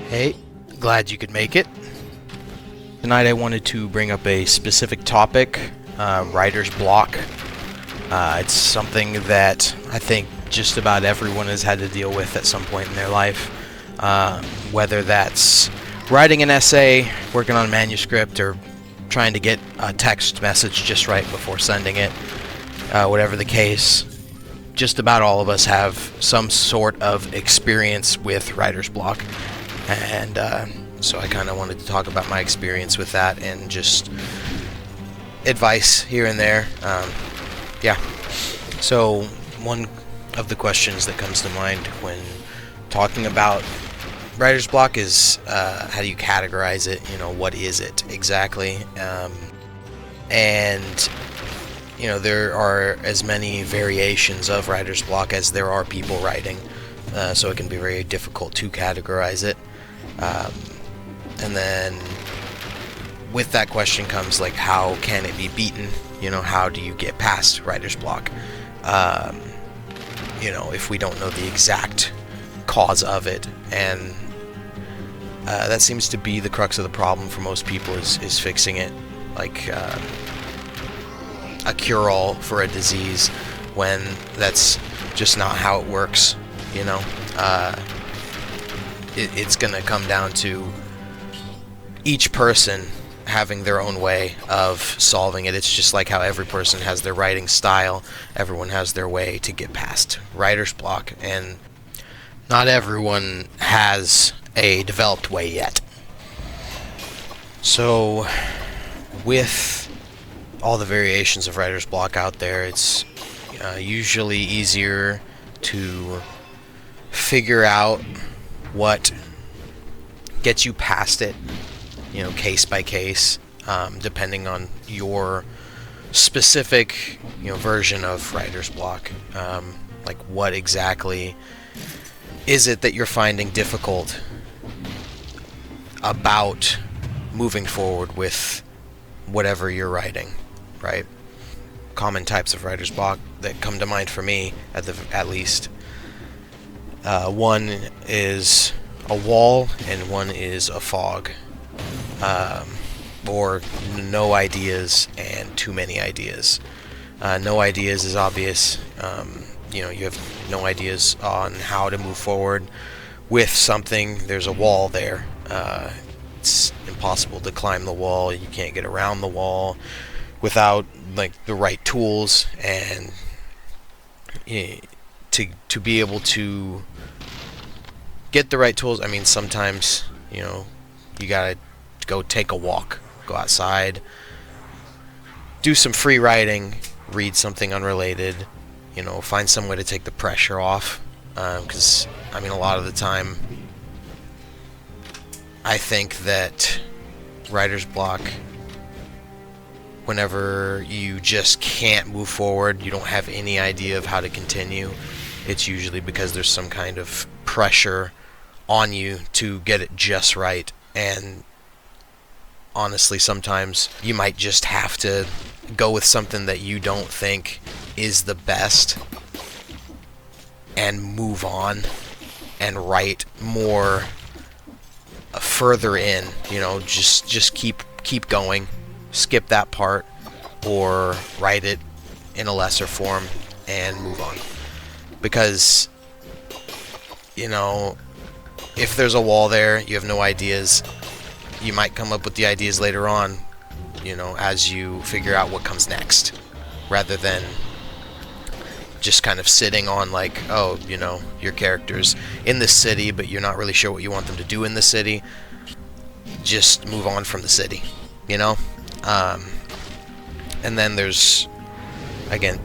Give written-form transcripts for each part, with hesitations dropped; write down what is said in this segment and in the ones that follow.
Hey, glad you could make it. Tonight I wanted to bring up a specific topic, writer's block. It's something that I think just about everyone has had to deal with at some point in their life. Whether that's writing an essay, working on a manuscript, or trying to get a text message just right before sending it. Whatever the case, just about all of us have some sort of experience with writer's block. And so I kind of wanted to talk about my experience with that and just advice here and there. So one of the questions that comes to mind when talking about writer's block is how do you categorize it? What is it exactly? And there are as many variations of writer's block as there are people writing, so it can be very difficult to categorize it. And then with that question comes like, how can it be beaten? How do you get past writer's block? If we don't know the exact cause of it, and that seems to be the crux of the problem for most people is fixing it, like a cure-all for a disease, when that's just not how it works. It's going to come down to each person having their own way of solving it. It's just like how every person has their writing style. Everyone has their way to get past writer's block, and not everyone has a developed way yet. So with all the variations of writer's block out there, it's usually easier to figure out what gets you past it, case by case, depending on your specific, version of writer's block. Like, what exactly is it that you're finding difficult about moving forward with whatever you're writing, right? Common types of writer's block that come to mind for me, at least. One is a wall, and one is a fog, or no ideas and too many ideas. No ideas is obvious. You have no ideas on how to move forward with something. There's a wall there. It's impossible to climb the wall. You can't get around the wall without the right tools, and to be able to get the right tools. I mean, sometimes you gotta go take a walk, go outside, do some free writing, read something unrelated, find some way to take the pressure off, because a lot of the time I think that writer's block, whenever you just can't move forward, you don't have any idea of how to continue, it's usually because there's some kind of pressure on you to get it just right. And honestly, sometimes you might just have to go with something that you don't think is the best and move on and write more further in, just keep going, skip that part, or write it in a lesser form and move on. Because if there's a wall there, you have no ideas, you might come up with the ideas later on, as you figure out what comes next, rather than just kind of sitting on your character's in the city, but you're not really sure what you want them to do in the city. Just move on from the city, and then there's, again,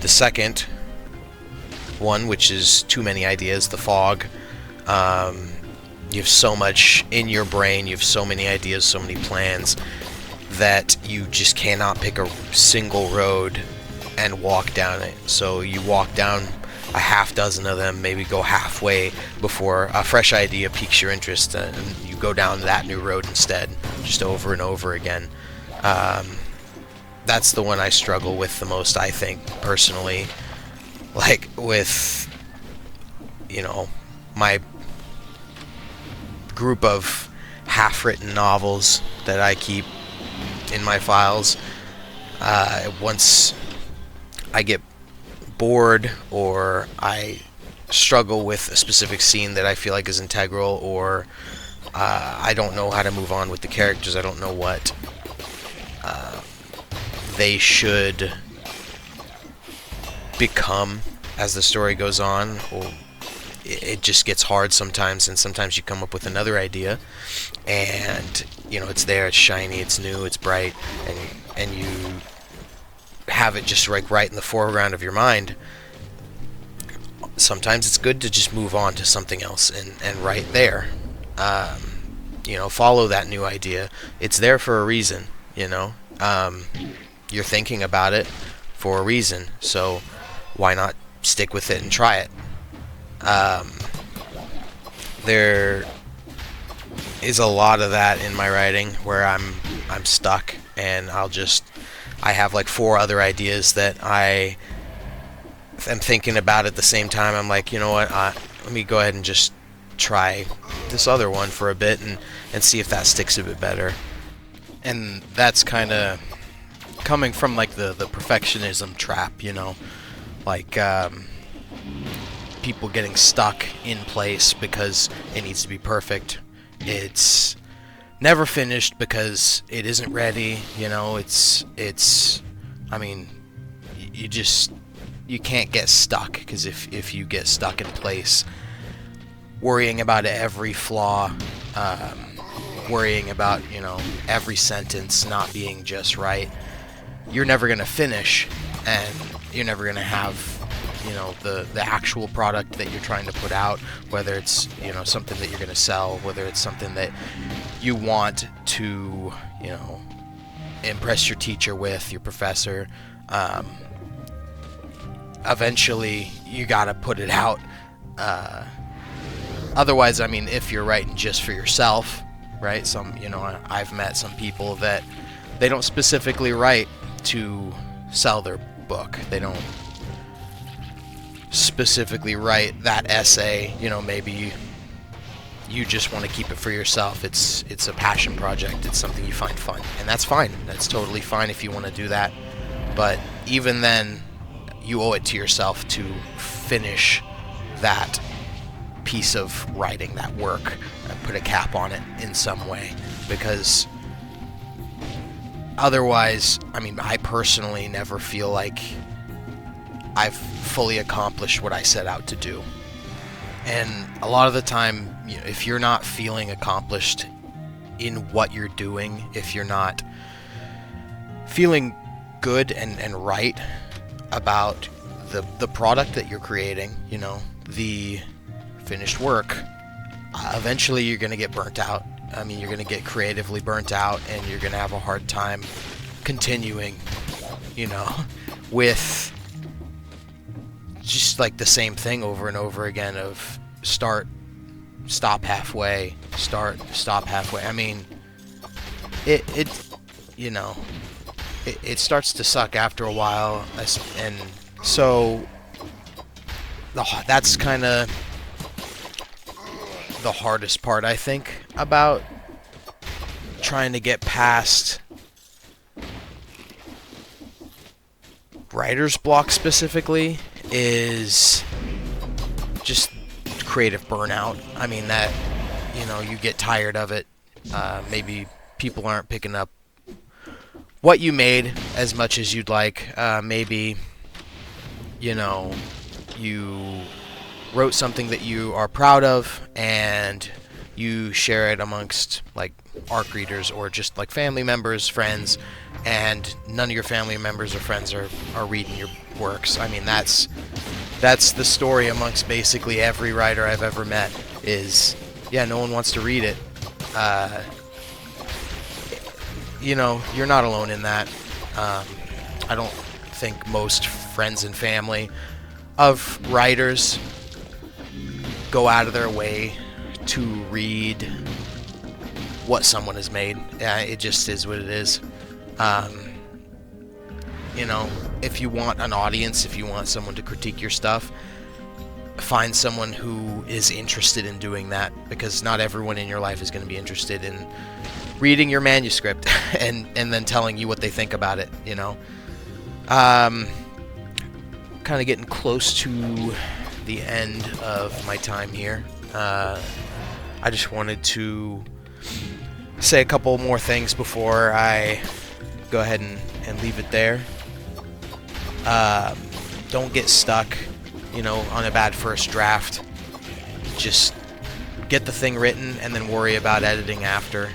the second one, which is too many ideas, the fog. You have so much in your brain, you have so many ideas, so many plans, that you just cannot pick a single road and walk down it. So you walk down a half dozen of them, maybe go halfway before a fresh idea piques your interest, and you go down that new road instead, just over and over again. That's the one I struggle with the most, I think, personally. Like with, my group of half-written novels that I keep in my files. Once I get bored or I struggle with a specific scene that I feel like is integral, or I don't know how to move on with the characters, I don't know what they should become as the story goes on, or it just gets hard sometimes, and sometimes you come up with another idea, and it's there, it's shiny, it's new, it's bright, and you have it just right in the foreground of your mind. Sometimes it's good to just move on to something else and write there. Follow that new idea. It's there for a reason. You're thinking about it for a reason, so why not stick with it and try it? There is a lot of that in my writing where I'm stuck, and I have like 4 other ideas that I am thinking about at the same time. I'm like, you know what, let me go ahead and just try this other one for a bit and see if that sticks a bit better. And that's kind of coming from like the perfectionism trap, like people getting stuck in place because it needs to be perfect. It's never finished because it isn't ready. I mean, you can't get stuck, because if you get stuck in place worrying about every flaw, worrying about every sentence not being just right, you're never going to finish, and you're never going to have the actual product that you're trying to put out, whether it's something that you're going to sell, whether it's something that you want to impress your teacher with, your professor. Eventually you got to put it out. Otherwise, I mean, if you're writing just for yourself, right? I've met some people that they don't specifically write to sell their book. They don't specifically write that essay. Maybe you just want to keep it for yourself. It's a passion project. It's something you find fun, and that's fine. That's totally fine if you want to do that. But even then, you owe it to yourself to finish that piece of writing, that work, and put a cap on it in some way, because otherwise, I mean, I personally never feel like I've fully accomplished what I set out to do. And a lot of the time, if you're not feeling accomplished in what you're doing, if you're not feeling good and right about the product that you're creating, the finished work, eventually you're going to get burnt out. I mean, you're going to get creatively burnt out, and you're going to have a hard time continuing, with just like the same thing over and over again of start, stop halfway, start, stop halfway. I mean, it starts to suck after a while, and so that's kind of the hardest part, I think, about trying to get past writer's block specifically, is just creative burnout. I mean, that you get tired of it. Maybe people aren't picking up what you made as much as you'd like. Maybe you wrote something that you are proud of, and you share it amongst like ARC readers or just like family members, friends, and none of your family members or friends are reading your works. I mean, that's the story amongst basically every writer I've ever met, is no one wants to read it. You're not alone in that. I don't think most friends and family of writers go out of their way to read what someone has made. It just is what it is. If you want an audience, if you want someone to critique your stuff, find someone who is interested in doing that, because not everyone in your life is going to be interested in reading your manuscript and then telling you what they think about it, you know. Kind of getting close to the end of my time here. I just wanted to say a couple more things before I go ahead and leave it there. Don't get stuck, you know, on a bad first draft. Just get the thing written and then worry about editing after.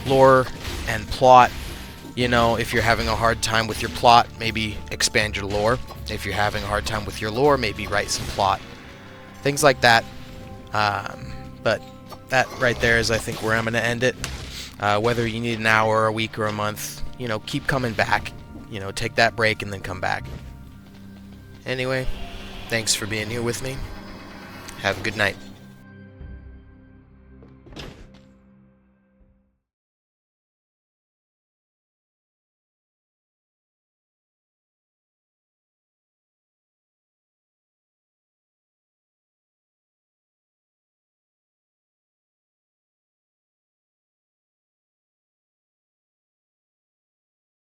Lore and plot, you know, if you're having a hard time with your plot, maybe expand your lore. If you're having a hard time with your lore, maybe write some plot. Things like that. But that right there is, I think, where I'm going to end it. Whether you need an hour, a week, or a month, you know, keep coming back. You know, take that break and then come back. Anyway, thanks for being here with me. Have a good night.